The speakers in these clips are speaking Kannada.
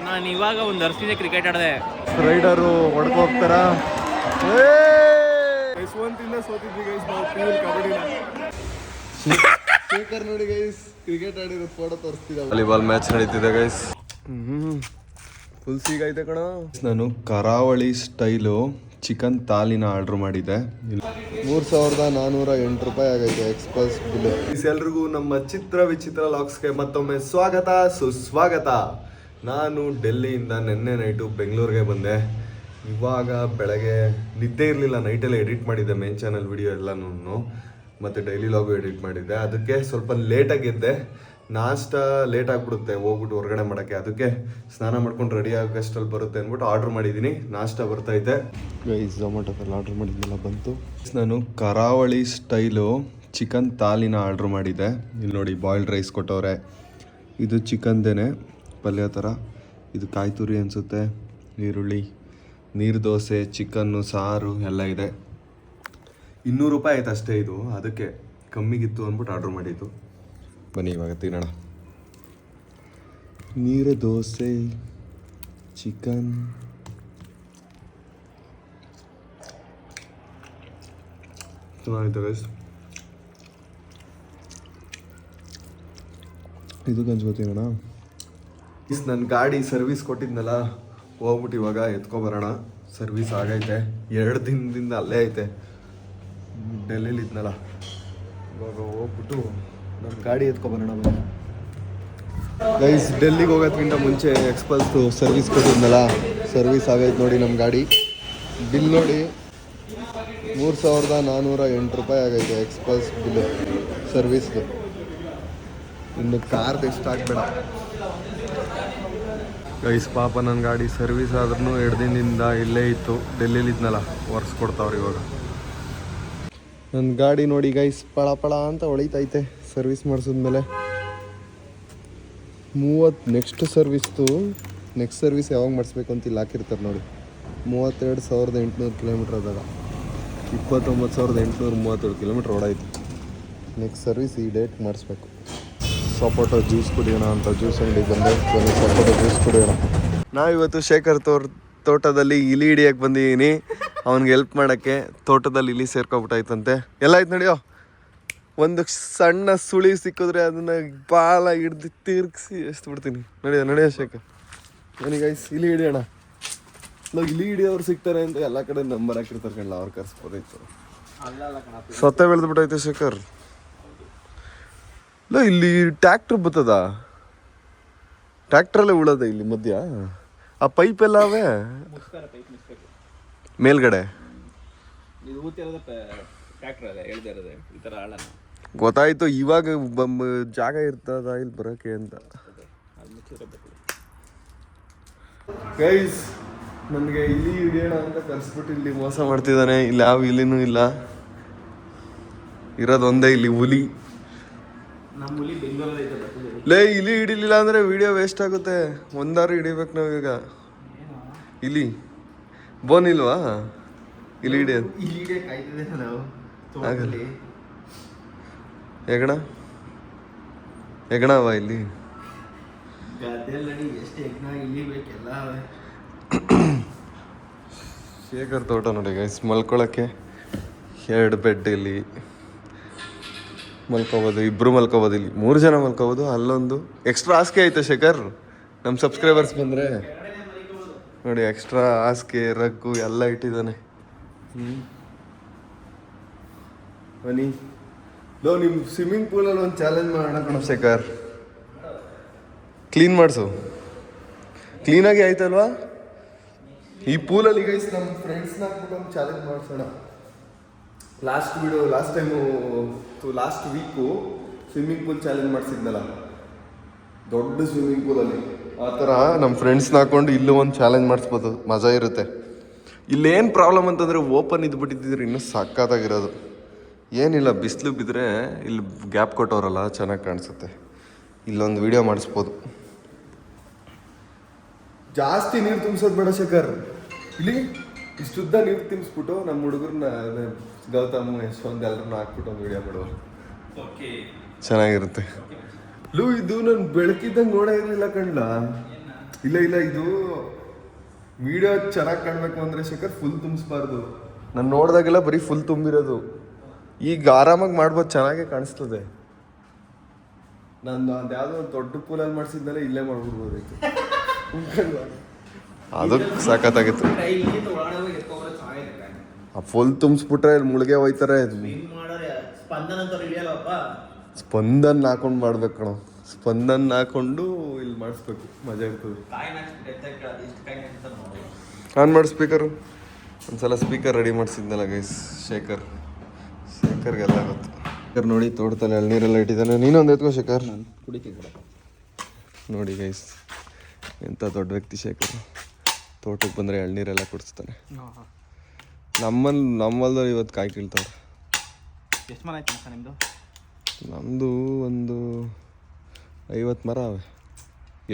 ನಾನು ಇವಾಗ ಒಂದು ವರ್ಷದಿಂದ ಕ್ರಿಕೆಟ್ ಆಡಿದೆ. ರೈಡರು ಹೊಡ್ಕೊ ಹೋಗ್ತಾರ. ಯಶವಂತಿಂದ ಸೋತಿದ್ವಿ ಗೈಸ್ ನಾವು ಪಿ.ಯು. ಕಬಡ್ಡಿನ. ಶೇಖರ್ ನೋಡಿ ಗೈಸ್ ಕ್ರಿಕೆಟ್ ಆಡಿರೋ ಫೋಟೋ ತೋರಿಸ್ತಿದ್ದ. ವಾಲಿಬಾಲ್ ಮ್ಯಾಚ್ ನಡೀತಿದೆ ಗೈಸ್. ಫುಲ್ ಸೀಗೈತೆ ಕಣ. ನಾನು ಕರಾವಳಿ ಸ್ಟೈಲು ಚಿಕನ್ ಥಾಲಿನ ಆರ್ಡ್ರ್ ಮಾಡಿದ್ದೆ. 3,408 ರೂಪಾಯಿ ಆಗೈತೆ ಎಕ್ಸ್ಪ್ರೆಸ್ ಬಿಲ್. ಎಲ್ರಿಗೂ ನಮ್ಮ ಚಿತ್ರ ವಿಚಿತ್ರ ಲಾಗ್ಸ್ಗೆ ಮತ್ತೊಮ್ಮೆ ಸ್ವಾಗತ ಸುಸ್ವಾಗತ. ನಾನು ಡೆಲ್ಲಿಯಿಂದ ನಿನ್ನೆ ನೈಟು ಬೆಂಗಳೂರಿಗೆ ಬಂದೆ. ಇವಾಗ ಬೆಳಗ್ಗೆ ನಿದ್ದೆ ಇರಲಿಲ್ಲ, ನೈಟಲ್ಲಿ ಎಡಿಟ್ ಮಾಡಿದ್ದೆ ಮೇನ್ ಚಾನಲ್ ವಿಡಿಯೋ ಎಲ್ಲನೂ, ಮತ್ತು ಡೈಲಿ ಲಾಗು ಎಡಿಟ್ ಮಾಡಿದ್ದೆ. ಅದಕ್ಕೆ ಸ್ವಲ್ಪ ಲೇಟಾಗಿದ್ದೆ. ನಾಷ್ಟ ಲೇಟ್ ಆಗಿಬಿಡುತ್ತೆ ಹೋಗ್ಬಿಟ್ಟು ಹೊರಗಡೆ ಮಾಡೋಕ್ಕೆ. ಅದಕ್ಕೆ ಸ್ನಾನ ಮಾಡ್ಕೊಂಡು ರೆಡಿ ಆಗೋಷ್ಟಲ್ಲಿ ಬರುತ್ತೆ ಅಂದ್ಬಿಟ್ಟು ಆರ್ಡ್ರ್ ಮಾಡಿದ್ದೀನಿ. ನಾಷ್ಟ ಬರ್ತೈತೆ ಗೈಸ್. ಝೊಮ್ಯಾಟೋದಲ್ಲಿ ಆರ್ಡ್ರ್ ಮಾಡಿದ್ದೆಲ್ಲ ಬಂತು. ನಾನು ಕರಾವಳಿ ಸ್ಟೈಲು ಚಿಕನ್ ಥಾಲಿನ ಆರ್ಡ್ರ್ ಮಾಡಿದ್ದೆ. ಇಲ್ಲಿ ನೋಡಿ ಬಾಯ್ಲ್ಡ್ ರೈಸ್ ಕೊಟ್ಟವ್ರೆ. ಇದು ಚಿಕನ್ದೇನೆ ಪಲ್ಯ ಥರ. ಇದು ಕಾಯಿ ತುರಿ ಅನಿಸುತ್ತೆ, ಈರುಳ್ಳಿ, ನೀರು ದೋಸೆ, ಚಿಕನ್ನು, ಸಾರು ಎಲ್ಲ ಇದೆ. 200 ರೂಪಾಯಿ ಆಯ್ತು ಅಷ್ಟೇ. ಇದು ಅದಕ್ಕೆ ಕಮ್ಮಿಗಿತ್ತು ಅಂದ್ಬಿಟ್ಟು ಆರ್ಡ್ರ್ ಮಾಡಿದ್ದು. ಬನ್ನಿ ಇವಾಗ ತಿನ್ನೋಣ. ನೀರು ದೋಸೆ, ಚಿಕನ್, ಚೆನ್ನಾಗಿತ್ತು ಗೈಸ್. ಇದು ಗಂಜು ತಿನ್ನೋಣ. ನನ್ನ ಗಾಡಿ ಸರ್ವಿಸ್ ಕೊಟ್ಟಿದ್ನಲ್ಲ, ಹೋಗ್ಬಿಟ್ಟು ಇವಾಗ ಎತ್ಕೊಬರೋಣ. ಸರ್ವಿಸ್ ಆಗೈತೆ, 2 ದಿನದಿಂದ ಅಲ್ಲೇ ಐತೆ. ಡೆಲ್ಲಿಲಿ ಇದ್ನಲ್ಲ, ಇವಾಗ ಹೋಗ್ಬಿಟ್ಟು ನನ್ನ ಗಾಡಿ ಎತ್ಕೊಬರೋಣ ಬನ್ನಿ ಗೈಸ್. ಡೆಲ್ಲಿಗೆ ಹೋಗೋದ್ಕಿಂತ ಮುಂಚೆ ಎಕ್ಸ್ಪಲ್ಸ್ದು ಸರ್ವಿಸ್ ಕೊಟ್ಟಿದ್ನಲ್ಲ, ಸರ್ವಿಸ್ ಆಗೈತೆ ನೋಡಿ ನಮ್ಮ ಗಾಡಿ. ಬಿಲ್ ನೋಡಿ 3,408 ರೂಪಾಯಿ ಆಗೈತೆ ಎಕ್ಸ್ಪಲ್ಸ್ ಬಿಲ್ಲು ಸರ್ವಿಸ್ದು. ಇನ್ನು ಕಾರ್ದು ಎಷ್ಟು ಆಗಬೇಡ ಗೈಸ್. ಪಾಪ ನನ್ನ ಗಾಡಿ ಸರ್ವಿಸ್ ಆದ್ರೂ 2 ದಿನದಿಂದ ಇಲ್ಲೇ ಇತ್ತು, ಡೆಲ್ಲಿಲಿ ಇದ್ನಲ್ಲ, ಒರೆಸ್ಕೊಡ್ತಾವ್ರಿ ಇವಾಗ. ನನ್ನ ಗಾಡಿ ನೋಡಿ ಗೈಸ್, ಪಳ ಪಳ ಅಂತ ಹೊಳಿತೈತೆ ಸರ್ವಿಸ್ ಮಾಡಿಸಿದ್ಮೇಲೆ. ನೆಕ್ಸ್ಟ್ ಸರ್ವಿಸ್ ಯಾವಾಗ ಮಾಡಿಸ್ಬೇಕು ಅಂತ ಇಲ್ಲಿ ಹಾಕಿರ್ತಾರೆ ನೋಡಿ. 32,800 ಕಿಲೋಮೀಟ್ರ್ ಆದಾಗ 29,837 ಕಿಲೋಮೀಟ್ರ್ ಓಡಾಯ್ತು. ನೆಕ್ಸ್ಟ್ ಸರ್ವಿಸ್ ಈ ಡೇಟ್ ಮಾಡಿಸ್ಬೇಕು. ಸಪೋಟೊ ಜ್ಯೂಸ್ ಕುಡಿಯೋಣ ಅಂತ ಜ್ಯೂಸ್ ಅಂಗಡಿಗೆ ಬಂದೆ. ಸಪೋಟೊ ಜ್ಯೂಸ್ ಕುಡಿಯೋಣ. ನಾವಿವತ್ತು ಶೇಖರ್ ತೋಟದಲ್ಲಿ ಇಲಿ ಹಿಡಿಯಕ್ಕೆ ಬಂದಿದ್ದೀನಿ. ಅವ್ನಿಗೆ ಹೆಲ್ಪ್ ಮಾಡೋಕ್ಕೆ. ತೋಟದಲ್ಲಿ ಇಲಿ ಸೇರ್ಕೊಬಿಟ್ಟಾಯ್ತಂತೆ. ಎಲ್ಲ ಆಯ್ತು ನಡೆಯೋ. ಒಂದು ಸಣ್ಣ ಸುಳಿ ಸಿಕ್ಕಿದ್ರೆ ಅದನ್ನು ಬಾಲ ಹಿಡ್ದು ತಿರ್ಗಿಸಿ ಎಷ್ಟು ಬಿಡ್ತೀನಿ. ನಡೆಯೋ ಶೇಖರ್. ನನಗೆ ಗೈಸ್ ಇಲಿ ಹಿಡಿಯೋಣ. ಇಲಿ ಹಿಡಿಯೋರು ಸಿಗ್ತಾರೆ ಅಂತ ಎಲ್ಲ ಕಡೆ ನಂಬರ್ ಹಾಕಿರ್ತಾರೆ ಕಣ್ಣ, ಅವ್ರು ಕರ್ಸ್ಬೋದಾಯ್ತು. ಸತ್ತ ಬೆಳೆದ್ಬಿಟ್ಟೈತೆ ಶೇಖರ್. ಇಲ್ಲ ಇಲ್ಲಿ ಟ್ಯಾಕ್ಟ್ರ್ ಬರ್ತದ, ಟ್ಯಾಕ್ಟ್ರಲ್ಲೇ ಉಳೋದ ಇಲ್ಲಿ ಮಧ್ಯ. ಆ ಪೈಪ್ ಎಲ್ಲ ಅವೇ ಮೇಲ್ಗಡೆ. ಗೊತ್ತಾಯ್ತು. ಇವಾಗ ಜಾಗ ಇರ್ತದ ಇಲ್ಲಿ ಬರೋಕೆ ಅಂತ. ಗೈಸ್ ನನಗೆ ಇಲ್ಲಿ ಹಿಡಿಯೋಣ ಅಂತ ಕರ್ಸ್ಬಿಟ್ಟು ಇಲ್ಲಿ ಮೋಸ ಮಾಡ್ತಿದ್ದಾನೆ. ಇಲ್ಲಿ ಯಾವ ಇಲಿನೂ ಇಲ್ಲ, ಇರೋದು ಒಂದೇ ಇಲ್ಲಿ ಹುಲಿ. ಲೇ ಇಲಿ ಹಿಡಿಲಿಲ್ಲ ಅಂದ್ರೆ ವಿಡಿಯೋ ವೇಸ್ಟ್ ಆಗುತ್ತೆ. ಒಂದಾರು ಹಿಡಿಬೇಕು ನಾವೀಗ. ಇಲಿ ಬೋನ್ ಇಲ್ವಾ ಇಲ್ಲಿ ಹಿಡಿಯೋದು? ಹೆಗಣವ ಇಲ್ಲಿ. ಶೇಖರ್ ತೋಟ ನೋಡಿ ಗೈಸ್. ಮಲ್ಕೊಳಕ್ಕೆ 2 ಬೆಡ್ ಇಲ್ಲಿ ಮಲ್ಕೋಬೋದು. 2 ಮಲ್ಕೋಬೋದು, ಇಲ್ಲಿ 3 ಜನ ಮಲ್ಕೋಬೋದು. ಅಲ್ಲೊಂದು ಎಕ್ಸ್ಟ್ರಾ ಹಾಸಿಗೆ ಐತೆ ಶೇಖರ್. ನಮ್ಮ ಸಬ್ಸ್ಕ್ರೈಬರ್ಸ್ ಬಂದರೆ ನೋಡಿ, ಎಕ್ಸ್ಟ್ರಾ ಹಾಸಿಗೆ, ರಗ್ಗು ಎಲ್ಲ ಇಟ್ಟಿದ್ದಾನೆ. ಬನ್ನಿ ನಿಮ್ಮ ಸ್ವಿಮ್ಮಿಂಗ್ ಪೂಲಲ್ಲಿ ಒಂದು ಚಾಲೆಂಜ್ ಮಾಡೋಣ ಕಣ ಶೇಖರ್. ಕ್ಲೀನ್ ಮಾಡಿಸು. ಕ್ಲೀನಾಗಿ ಆಯ್ತಲ್ವಾ ಈ ಪೂಲಲ್ಲಿ ಗೈಸ್? ನಮ್ಮ ಫ್ರೆಂಡ್ಸ್ನ ಹಾಕ್ಬಿಟ್ಟು ಒಂದು ಚಾಲೆಂಜ್ ಮಾಡಿಸೋಣ. Last week swimming pool challenge ಮಾಡಿಸಿದ್ನಲ್ಲ, ದೊಡ್ಡ ಸ್ವಿಮ್ಮಿಂಗ್ ಪೂಲಲ್ಲಿ. ಆ ಥರ ನಮ್ಮ ಫ್ರೆಂಡ್ಸ್ನ ಹಾಕೊಂಡು ಇಲ್ಲೂ ಒಂದು ಚಾಲೆಂಜ್ ಮಾಡಿಸ್ಬೋದು, ಮಜಾ ಇರುತ್ತೆ. ಇಲ್ಲೇನು ಪ್ರಾಬ್ಲಮ್ ಅಂತಂದರೆ ಓಪನ್ ಇದ್ಬಿಟ್ಟಿದ್ರೆ ಇನ್ನೂ ಸಕ್ಕತ್ತಾಗಿರೋದು. ಏನಿಲ್ಲ, ಬಿಸಿಲು ಬಿದ್ದರೆ ಇಲ್ಲಿ ಗ್ಯಾಪ್ ಕೊಟ್ಟವರಲ್ಲ, ಚೆನ್ನಾಗಿ ಕಾಣಿಸುತ್ತೆ. ಇಲ್ಲೊಂದು ವಿಡಿಯೋ ಮಾಡಿಸ್ಬೋದು. ಜಾಸ್ತಿ ನೀರು ತುಂಬಿಸೋದು ಬೇಡ ಶೇಖರ್. ಇಲ್ಲಿ ಇಷ್ಟುದ್ದ ನೀರು ತುಂಬಿಸ್ಬಿಟ್ಟು ನಮ್ಮ ಹುಡುಗರನ್ನ, ಗೌತಮ್, ಯಶವಂತ್ ಎಲ್ಲರನ್ನ ಹಾಕ್ಬಿಟ್ಟು ಒಂದು ವಿಡಿಯೋ ಮಾಡುವ. ಚೆನ್ನಾಗಿರುತ್ತೆ. ಇದು ನಾನು ಬೆಳಕಿದ್ದಂಗೆ ನೋಡೇ ಇರಲಿಲ್ಲ ಕಣ್ಣ. ಇಲ್ಲ ಇಲ್ಲ, ಇದು ವಿಡಿಯೋ ಚೆನ್ನಾಗಿ ಕಾಣಬೇಕು ಅಂದರೆ ಶೇಖರ್ ಫುಲ್ ತುಂಬಿಸ್ಬಾರ್ದು. ನಾನು ನೋಡಿದಾಗೆಲ್ಲ ಬರೀ ಫುಲ್ ತುಂಬಿರೋದು. ಈಗ ಆರಾಮಾಗಿ ಮಾಡ್ಬೋದು, ಚೆನ್ನಾಗೇ ಕಾಣಿಸ್ತದೆ. ನಾನು ಅದು ಯಾವುದೋ ಒಂದು ದೊಡ್ಡ ಪೂಲಲ್ಲಿ ಮಾಡಿಸಿದ್ಮೇಲೆ ಇಲ್ಲೇ ಮಾಡ್ಬಿಡ್ಬೋದಾಯ್ತು. ಅದು ಸಾಕತ್ತಾಗಿತ್ತು. ಆ ಫುಲ್ ತುಂಬಿಸ್ಬಿಟ್ರೆ ಇಲ್ಲಿ ಮುಳುಗೆ ಹೋಯ್ತಾರೆ. ಸ್ಪಂದನ್ ಹಾಕೊಂಡು ಮಾಡ್ಬೇಕು ಕಣೋ. ಸ್ಪಂದನ್ ಹಾಕೊಂಡು ಇಲ್ಲಿ ಮಾಡಿಸ್ಬೇಕು, ಮಜಾ ಇರ್ತದೆ. ಆನ್ ಮಾಡಿ ಸ್ಪೀಕರು. ಒಂದ್ಸಲ ಸ್ಪೀಕರ್ ರೆಡಿ ಮಾಡಿಸಿದ್ನಲ್ಲ ಗೈಸ್ ಶೇಖರ್ಗೆಲ್ಲ ಗೊತ್ತು. ಶೇಖರ್ ನೋಡಿ ತೋಟದಲ್ಲಿ ಎಳ್ನೀರೆಲ್ಲ ಇಟ್ಟಿದ್ದಾನೆ. ನೀನೊಂದು ಎತ್ಕೋ ಶೇಖರ್. ನೋಡಿ ಗೈಸ್, ಎಂಥ ದೊಡ್ಡ ವ್ಯಕ್ತಿ ಶೇಖರ್. ತೋಟಕ್ಕೆ ಬಂದರೆ ಎಳ್ನೀರೆಲ್ಲ ಕುಡಿಸ್ತಾನೆ. ನಮ್ಮಲ್ದವ್ರು ಇವತ್ತು ಕಾಯಿ ಕೀಳ್ತವ್ರೆ. ಎಷ್ಟು ಮರ ಆಯ್ತು ಸರ್ ನಿಮ್ಮದು? ನಮ್ಮದು ಒಂದು 50 ಮರ ಅವೆ.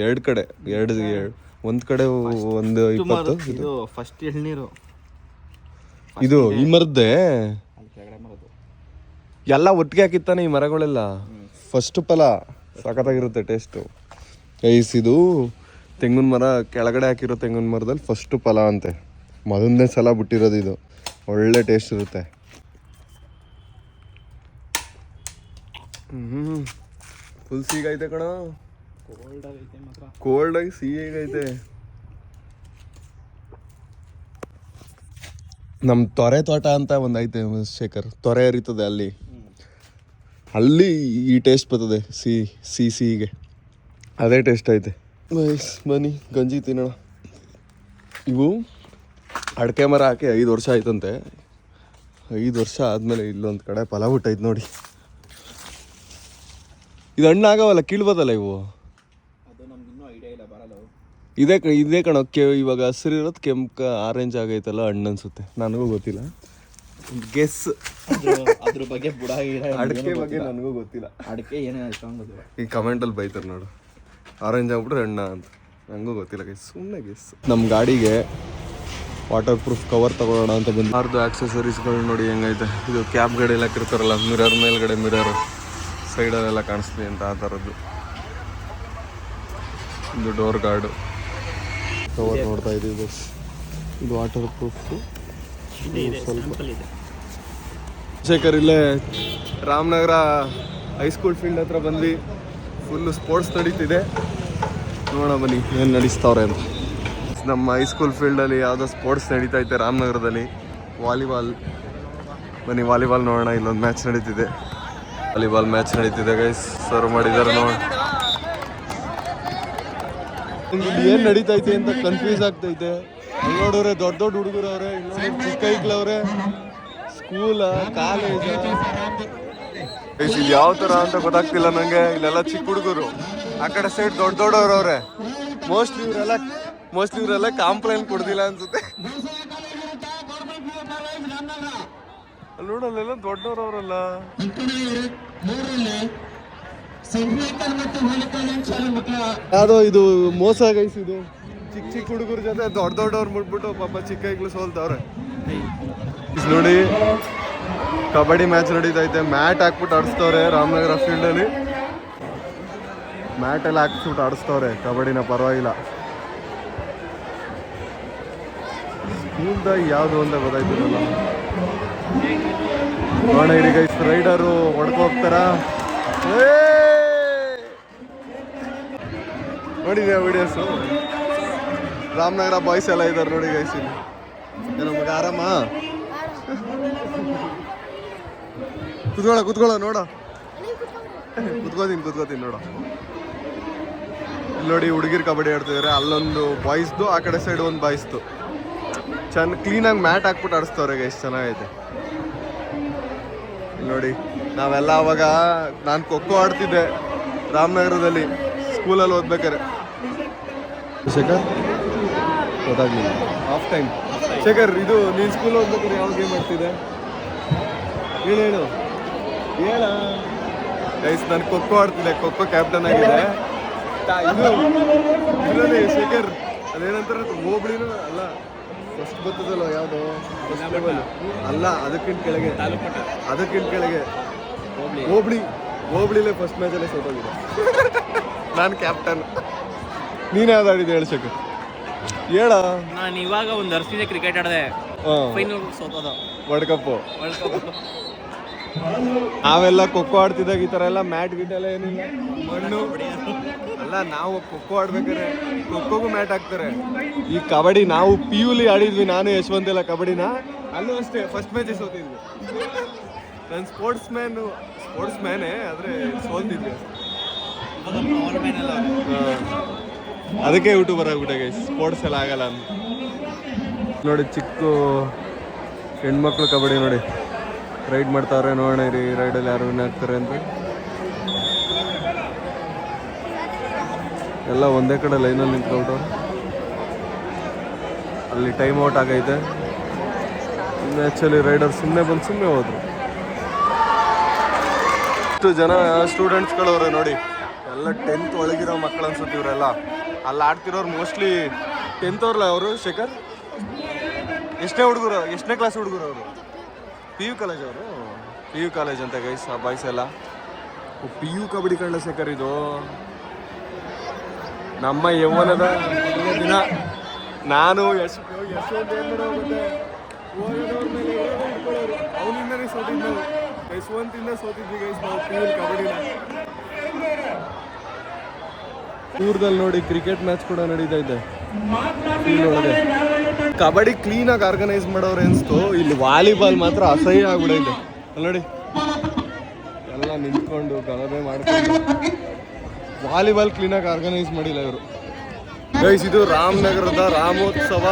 ಎರಡು ಕಡೆ ಒಂದು ಕಡೆ ಒಂದು 20. ಇದು ಫಸ್ಟ್ ಎಳ್ನೀರು. ಇದು ಈ ಮರದ್ದೇ ಎಲ್ಲ ಒಟ್ಟಿಗೆ ಹಾಕಿತ್ತಾನೆ ಈ ಮರಗಳೆಲ್ಲ. ಫಸ್ಟ್ ಫಲ ಸಖತ್ತಾಗಿರುತ್ತೆ ಟೇಸ್ಟು ಗೈಸ್. ಇದು ತೆಂಗಿನ ಮರ ಕೆಳಗಡೆ ಹಾಕಿರೋ ತೆಂಗಿನ ಮರದಲ್ಲಿ ಫಸ್ಟ್ ಫಲ ಅಂತೆ. ಮೊದಲನೇ ಸಲ ಬಿಟ್ಟಿರೋದು ಇದು. ಒಳ್ಳೆ ಟೇಸ್ಟ್ ಇರುತ್ತೆ. ಫುಲ್ ಸಿಗೈತೆ ಕಣ. ಕೋಲ್ಡ್ ಆಗಿ ಸಿಗೈತೆ. ನಮ್ಮ ತೊರೆ ತೋಟ ಅಂತ ಒಂದು ಐತೆ ಶೇಖರ್. ತೊರೆ ಹರಿತದೆ ಅಲ್ಲಿ ಈ ಟೇಸ್ಟ್ ಬರ್ತದೆ. ಸಿಹಿಗೆ ಅದೇ ಟೇಸ್ಟ್ ಐತೆ. ಬನ್ನಿ ಗಂಜಿ ತಿನ್ನೋಣ. ಇವು ಅಡಿಕೆ ಮರ ಹಾಕಿ 5 ವರ್ಷ ಆಯ್ತಂತೆ. 5 ವರ್ಷ ಆದಮೇಲೆ ಇಲ್ಲೊಂದು ಕಡೆ ಫಲ ಬಿಟ್ಟೈತೆ ನೋಡಿ. ಇದು ಹಣ್ಣು ಆಗವಲ್ಲ, ಕೀಳ್ಬೋದಲ್ಲ ಇವು. ಇದೇ ಕಣ ಇವಾಗ ಹಸಿರು ಇರೋದು ಕೆಂಪು ಆರೆಂಜ್ ಆಗೈತಲ್ಲ, ಹಣ್ಣು ಅನ್ಸುತ್ತೆ. ನನಗೂ ಗೊತ್ತಿಲ್ಲ. ಗೆಸ್ ಅದ್ರ ಬಗ್ಗೆ ಅಡಿಕೆ ಬಗ್ಗೆ ನನಗೂ ಗೊತ್ತಿಲ್ಲ. ಅಡಿಕೆ ಏನೇನು ಈ ಕಮೆಂಟಲ್ಲಿ ಬೈತಾರೆ ನೋಡು, ಆರೆಂಜ್ ಆಗ್ಬಿಟ್ರೆ ಹಣ್ಣ ಅಂತ. ನನಗೂ ಗೊತ್ತಿಲ್ಲ ಗೈಸ್, ಸುಮ್ಮನೆ ಗೆಸ್. ನಮ್ಮ ಗಾಡಿಗೆ ವಾಟರ್ ಪ್ರೂಫ್ ಕವರ್ ತಗೊಳ್ಳೋಣ ಅಂತ ಬಂದು ಯಾರ್ದು ಆಕ್ಸೆಸರೀಸ್ಗಳು ನೋಡಿ ಹೆಂಗೈತೆ. ಇದು ಕ್ಯಾಬ್ ಗಾಡಿ ಎಲ್ಲ ಹಾಕಿರ್ತಾರಲ್ಲ, ಮಿರರ್ ಮೇಲ್ಗಡೆ ಮಿರರ್ ಸೈಡಲ್ಲೆಲ್ಲ ಕಾಣಿಸ್ತೀವಿ ಅಂತ ಆ ಥರದ್ದು. ಇದು ಡೋರ್ ಗಾರ್ಡು ಕವರ್ ನೋಡ್ತಾ ಇದ್ದೀವಿ ಬಸ್. ಇದು ವಾಟರ್ ಪ್ರೂಫ್. ಶೇಖರ್ ಇಲ್ಲೇ ರಾಮನಗರ ಹೈಸ್ಕೂಲ್ ಫೀಲ್ಡ್ ಹತ್ರ ಬಂದ್ವಿ. ಫುಲ್ಲು ಸ್ಪೋರ್ಟ್ಸ್ ನಡೀತಿದೆ. ನೋಡೋಣ ಬನ್ನಿ ಏನು ನಡೆಸ್ತಾವ್ರೆ ಅಂತ. ನಮ್ಮ ಹೈಸ್ಕೂಲ್ ಫೀಲ್ಡಲ್ಲಿ ಯಾವುದೋ ಸ್ಪೋರ್ಟ್ಸ್ ನಡೀತಾ ಐತೆ ರಾಮನಗರದಲ್ಲಿ. ವಾಲಿಬಾಲ್. ಬನ್ನಿ ವಾಲಿಬಾಲ್ ನೋಡೋಣ. ಇಲ್ಲೊಂದು ಮ್ಯಾಚ್ ನಡೀತಿದೆ. ವಾಲಿಬಾಲ್ ಮ್ಯಾಚ್ ನಡೀತಿದೆ ಗೈಸ್. ಸರ್ವ್ ಮಾಡಿದ್ದಾರೆ ನೋಡಿ. ಏನು ನಡೀತೈತೆ ಅಂತ ಕನ್ಫ್ಯೂಸ್ ಆಗ್ತೈತೆ. ನೋಡೋರೆ ದೊಡ್ಡ ಹುಡುಗರು ಅವ್ರೆ, ಚಿಕ್ಕ ಐಕ್ಲವ್ರೆ. ಸ್ಕೂಲ ಕಾಲೇಜ್ ಇದು ಯಾವ ಥರ ಅಂತ ಗೊತ್ತಾಗ್ತಿಲ್ಲ ನನಗೆ. ಇಲ್ಲೆಲ್ಲ ಚಿಕ್ಕ ಹುಡುಗರು, ಆ ಕಡೆ ಸೈಡ್ ದೊಡ್ಡವ್ರು ಅವ್ರೆ. ಮೋಸ್ಟ್ಲಿ ಇವರೆಲ್ಲ ಕಾಂಪ್ಲೇಂಟ್ ಕೊಡ್ದಿಲ್ಲ ಅನ್ಸುತ್ತೆ. ಅಲ್ಲಿ ನೋಡಲ್ಲೆಲ್ಲ ದೊಡ್ಡವ್ರು ಅವರಲ್ಲ. ಯಾವುದೋ ಇದು ಮೋಸ ಗೈಸ್. ಇದು ಚಿಕ್ಕ ಹುಡುಗರ ಜೊತೆ ದೊಡ್ಡವ್ರು ಮುಟ್ಬಿಟ್ಟು ಪಾಪ ಚಿಕ್ಕ ಐಕ್ಳು ಸೋಲ್ತವ್ರೆ ನೋಡಿ. ಕಬಡ್ಡಿ ಮ್ಯಾಚ್ ನಡೀತೈತೆ. ಮ್ಯಾಟ್ ಹಾಕ್ಬಿಟ್ಟು ಆಡಿಸ್ತವ್ರೆ ರಾಮನಗರ ಫೀಲ್ಡಲ್ಲಿ. ಮ್ಯಾಟ್ ಎಲ್ಲ ಹಾಕ್ಬಿಟ್ಟು ಆಡಿಸ್ತವ್ರೆ ಕಬಡ್ಡಿನ. ಪರವಾಗಿಲ್ಲ. ಸ್ಕೂಲ್ದಾಗ ಯಾವುದು ಅಂತ ಗೊತ್ತಾಯ್ತಿರಲ್ಲ. ನೋಡ ಇರಿ ಗೈಸ್, ರೈಡರು ಹೊಡ್ಕೋಗ್ತಾರ. ನೋಡಿದ್ಯಾ ವಿಡಿಯೋಸು? ರಾಮನಗರ ಬಾಯ್ಸ್ ಎಲ್ಲ ಇದ್ದಾರೆ ನೋಡಿ ಗೈಸ್. ಇಲ್ಲಿ ಏನೋ ಮಗ ಆರಾಮ ಕುತ್ಕೊಳ್ಳೋ ನೋಡ. ಕುತ್ಕೋತೀನಿ ನೋಡ. ಇಲ್ಲಿ ನೋಡಿ ಹುಡುಗಿರು ಕಬಡ್ಡಿ ಆಡ್ತಿದ್ದಾರೆ. ಅಲ್ಲೊಂದು ಬಾಯ್ಸ್ದು, ಆ ಕಡೆ ಸೈಡ್ ಒಂದು ಬಾಯ್ಸ್ದು. ಕ್ಲೀನಾಗಿ ಮ್ಯಾಟ್ ಹಾಕ್ಬಿಟ್ಟು ಆಡಿಸ್ತವ್ರೆ ಗೈಸ್. ಚೆನ್ನಾಗೈತೆ ನೋಡಿ. ನಾವೆಲ್ಲ ಅವಾಗ ನಾನು ಖೋಖೋ ಆಡ್ತಿದ್ದೆ ರಾಮನಗರದಲ್ಲಿ ಸ್ಕೂಲಲ್ಲಿ ಓದ್ಬೇಕಾರೆ. ಶೇಖರ್ ಗೊತ್ತಾಗ್ಲಿಲ್ಲ. Half time. ಶೇಖರ್ ಇದು ನೀನು ಸ್ಕೂಲ್ ಓದ್ಬೇಕಾರೆ ಯಾವ ಗೇಮ್ ಆಡ್ತಿದ್ದೆ? ಹೇಳು ಹೇಳ ಗೈಸ್. ನಾನು ಖೋಖೋ ಆಡ್ತಿದ್ದೆ. ಖೋಖೋ ಕ್ಯಾಪ್ಟನ್ ಆಗಿದೆ. ಇದರಲ್ಲಿ ಶೇಖರ್ ಅದೇನಂತಾರೆ ಹೋಬಳಿನೂ ಅಲ್ಲ, ಫಸ್ಟ್ ಬರ್ತದಲ್ಲ ಯಾವುದು ಫಸ್ಟ್ ಲೆವೆಲ್ ಅಲ್ಲ, ಅದಕ್ಕಿಂತ ಕೆಳಗೆ ಹೋಬಳಿಲೇ ಫಸ್ಟ್ ಮ್ಯಾಚಲ್ಲೇ ಸೋತೋಗಿದೆ. ನಾನು ಕ್ಯಾಪ್ಟನ್. ನೀನು ಯಾವ್ದು ಆಡಿದೆ ಹೇಳು ಶೇಖರ್, ಹೇಳ. ನಾನು ಇವಾಗ ಒಂದು ವರ್ಷದಿಂದ ಕ್ರಿಕೆಟ್ ಆಡಿದೆ, ಫೈನಲ್ ಸೋತೋದು ವರ್ಲ್ಡ್ ಕಪ್ಪು. World cup. ನಾವೆಲ್ಲ ಖೋಖೋ ಆಡ್ತಿದ್ದಾಗ ಈ ಥರ ಎಲ್ಲ ಮ್ಯಾಟ್ ಗಿಟ್ ಎಲ್ಲ ಏನಿಲ್ಲ, ಮಣ್ಣು ಅಲ್ಲ. ನಾವು ಖೋಖೋ ಆಡ್ಬೇಕಾದ್ರೆ ಖೋಖೋಗೂ ಮ್ಯಾಟ್ ಹಾಕ್ತಾರೆ. ಈ ಕಬಡ್ಡಿ ನಾವು PU ಆಡಿದ್ವಿ, ನಾನು ಯಶವಂತ್ ಎಲ್ಲ ಕಬಡ್ಡಿನ. ಅಲ್ಲೂ ಅಷ್ಟೇ ಫಸ್ಟ್ ಮ್ಯಾಚ್ ಸೋತಿದ್ವಿ. ನಾನು ಸ್ಪೋರ್ಟ್ಸ್ ಮ್ಯಾನೇ, ಆದರೆ ಸೋತಿದ್ವಿ. ಅದಕ್ಕೆ ಯೂಟ್ಯೂಬರ್ ಆಗ್ಬಿಟ್ಟೆ ಗೈಸ್, ಸ್ಪೋರ್ಟ್ಸ್ ಎಲ್ಲ ಆಗಲ್ಲ ಅಂತ. ನೋಡಿ ಚಿಕ್ಕ ಹೆಣ್ಮಕ್ಳು ಕಬಡ್ಡಿ ನೋಡಿ ರೈಡ್ ಮಾಡ್ತಾವ್ರೆ. ನೋಡೋಣ ರೀ ರೈಡಲ್ಲಿ ಯಾರು ವಿನ್ ಆಗ್ತಾರೆ ಅಂತ. ಎಲ್ಲ ಒಂದೇ ಕಡೆ ಲೈನಲ್ಲಿ ನಿಂತ್ಕೊಂಡ್ರು. ಅಲ್ಲಿ ಟೈಮ್ ಔಟ್ ಆಗೈತೆ. ಮ್ಯಾಚಲ್ಲಿ ರೈಡರ್ ಸುಮ್ಮನೆ ಬಂದು ಸುಮ್ಮನೆ ಹೋದ್ರು. ಇಷ್ಟು ಜನ ಸ್ಟೂಡೆಂಟ್ಸ್ಗಳವ್ರೆ ನೋಡಿ, ಎಲ್ಲ 10th ಒಳಗಿರೋ ಮಕ್ಕಳು ಅನ್ಸುತ್ತೆ ಇವರೆಲ್ಲ. ಅಲ್ಲಿ ಆಡ್ತಿರೋರು ಮೋಸ್ಟ್ಲಿ 10th ಅವ್ರಲ್ಲ ಅವರು. ಶೇಖರ್ ಎಷ್ಟನೇ ಕ್ಲಾಸ್ ಹುಡುಗರು ಅವರು? PU ಕಾಲೇಜ್ ಅವರು. PU ಕಾಲೇಜ್ ಅಂತ ಗೈಸ್ ಆ ಬಾಯ್ಸ್ ಎಲ್ಲ. PU ಕಬಡ್ಡಿ ಕಂಡ ಶೇಖರ್ ಇದು ನಮ್ಮ ಯೌವನದ ದಿನ. ನಾನು ಯಶವಂತ ಏನು ಮಾಡೋಗುತ್ತೆ, ಅವನಿಂದನೇ ಸೋತಿದ್ದು ನಾವು. ಯಶವಂತಿಂದ ಸೋತಿದ್ವಿ ಗೈಸ್ ನಾವು PU ಕಬಡ್ಡಿನ. ಊರದಲ್ಲಿ ನೋಡಿ ಕ್ರಿಕೆಟ್ ಮ್ಯಾಚ್ ಕೂಡ ನಡೀತಾ ಇದೆ ಫೀಲ್ಡ್ ಒಳಗೆ. ಕಬಡ್ಡಿ ಕ್ಲೀನಾಗಿ ಆರ್ಗನೈಸ್ ಮಾಡೋರು ಅನಿಸ್ತು. ಇಲ್ಲಿ ವಾಲಿಬಾಲ್ ಮಾತ್ರ ಅಸಹ್ಯ ಆಗ್ಬಿಡೈತೆ ನೋಡಿ, ಎಲ್ಲ ನಿಂತ್ಕೊಂಡು ಗಲಭೆ ಮಾಡ್ಕೊಂಡು. ವಾಲಿಬಾಲ್ ಕ್ಲೀನಾಗಿ ಆರ್ಗನೈಸ್ ಮಾಡಿಲ್ಲ ಇವರು ಗೈಸ್. ಇದು ರಾಮನಗರದ ರಾಮೋತ್ಸವ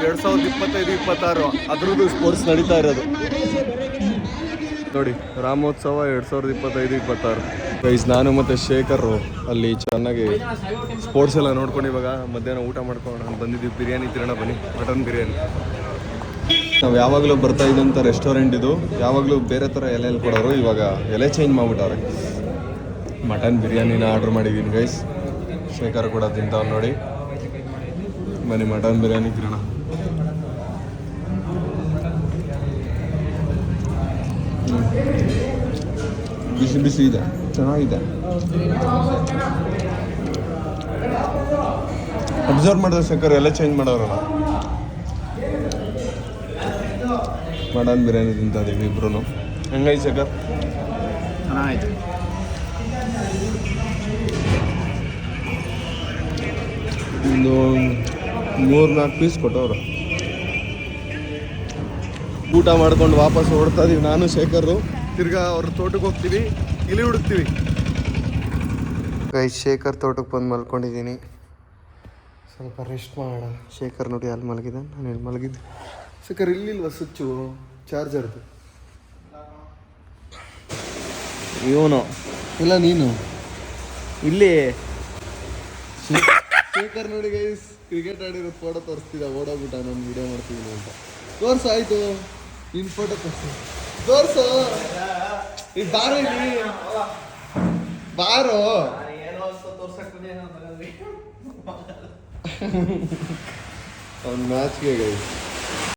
2025-26 ಅದ್ರದ್ದು ಸ್ಪೋರ್ಟ್ಸ್ ನಡೀತಾ ಇರೋದು ನೋಡಿ. ರಾಮೋತ್ಸವ 2025-26 ಗೈಸ್. ನಾನು ಮತ್ತು ಶೇಖರ್ ಅಲ್ಲಿ ಚೆನ್ನಾಗಿ ಸ್ಪೋರ್ಟ್ಸ್ ಎಲ್ಲ ನೋಡ್ಕೊಂಡು ಇವಾಗ ಮಧ್ಯಾಹ್ನ ಊಟ ಮಾಡ್ಕೊಂಡು ಬಂದಿದ್ದೀವಿ. ಬಿರಿಯಾನಿ ತಿನ್ನೋಣ ಬನ್ನಿ, ಮಟನ್ ಬಿರಿಯಾನಿ. ನಾವು ಯಾವಾಗಲೂ ಬರ್ತಾ ಇದ್ದಂಥ ರೆಸ್ಟೋರೆಂಟ್ ಇದು. ಯಾವಾಗಲೂ ಬೇರೆ ಥರ ಎಲೆಯಲ್ಲಿ ಕೊಡೋರು, ಇವಾಗ ಎಲೆ ಚೇಂಜ್ ಮಾಡಿಬಿಟ್ಟವ್ರೆ. ಮಟನ್ ಬಿರಿಯಾನಿನ ಆರ್ಡ್ರ್ ಮಾಡಿದ್ದೀನಿ ಗೈಸ್. ಶೇಖರ್ ಕೂಡ ತಿಂತಾವ್ ನೋಡಿ. ಬನ್ನಿ ಮಟನ್ ಬಿರಿಯಾನಿ ತಿನ್ನೋಣ. ಬಿಸಿ ಬಿಸಿ ಇದೆ, ಚೆನ್ನಾಗಿದೆ. ಅಬ್ಸರ್ವ್ ಮಾಡಿದ್ರೆ ಶೇಖರ್ ಎಲ್ಲ ಚೇಂಜ್ ಮಾಡೋರು. ಮಟನ್ ಬಿರಿಯಾನಿ ತಿಂತಾ ಇದೀವಿ ಇಬ್ರು. ಹೆಂಗೈತೆ ಶೇಖರ್? ಚೆನ್ನಾಗಿತ್ತು. ಒಂದು 3-4 ಪೀಸ್ ಕೊಟ್ಟವ್ರು. ಊಟ ಮಾಡ್ಕೊಂಡು ವಾಪಸ್ ಹೊಡ್ತಾ ಇದೀವಿ ನಾನು ಶೇಖರು. ತಿರ್ಗಾ ಅವ್ರ ತೋಟಕ್ಕೆ ಹೋಗ್ತೀವಿ, ಇಲ್ಲಿ ಹುಡುಕ್ತೀವಿ ಗೈಸ್. ಶೇಖರ್ ತೋಟಕ್ಕೆ ಬಂದು ಮಲ್ಕೊಂಡಿದ್ದೀನಿ. ಸ್ವಲ್ಪ ರೆಸ್ಟ್ ಮಾಡೋಣ. ಶೇಖರ್ ನೋಡಿ ಅಲ್ಲಿ ಮಲಗಿದೆ, ನಾನು ಇಲ್ಲಿ ಮಲಗಿದ್ದೆ. ಶೇಖರ್ ಇಲ್ಲಿಲ್ವ ಸ್ವಿಚ್ಚು ಚಾರ್ಜರ್ದು? ಇವನು ಇಲ್ಲ ನೀನು ಇಲ್ಲಿ. ಶೇಖರ್ ನೋಡಿ ಗೈಸ್ ಕ್ರಿಕೆಟ್ ಆಡಿರೋ ಫೋಟೋ ತೋರಿಸ್ತಿದ್ದ, ಓಡೋಗ್ಬಿಟ್ಟ. ನಾನು ವಿಡಿಯೋ ಮಾಡ್ತಿದ್ದೀನಿ ಅಂತ. ತೋರ್ಸು ಆಯ್ತು, ನಿನ್ನ ಫೋಟೋ ತೋರ್ಸು. ಈಗ ಬಾರೋ, ಇಲ್ಲಿ ಬಾರೋ. ಅವ್ನ ಮ್ಯಾಚ್ಗೆ ಗೈಸ್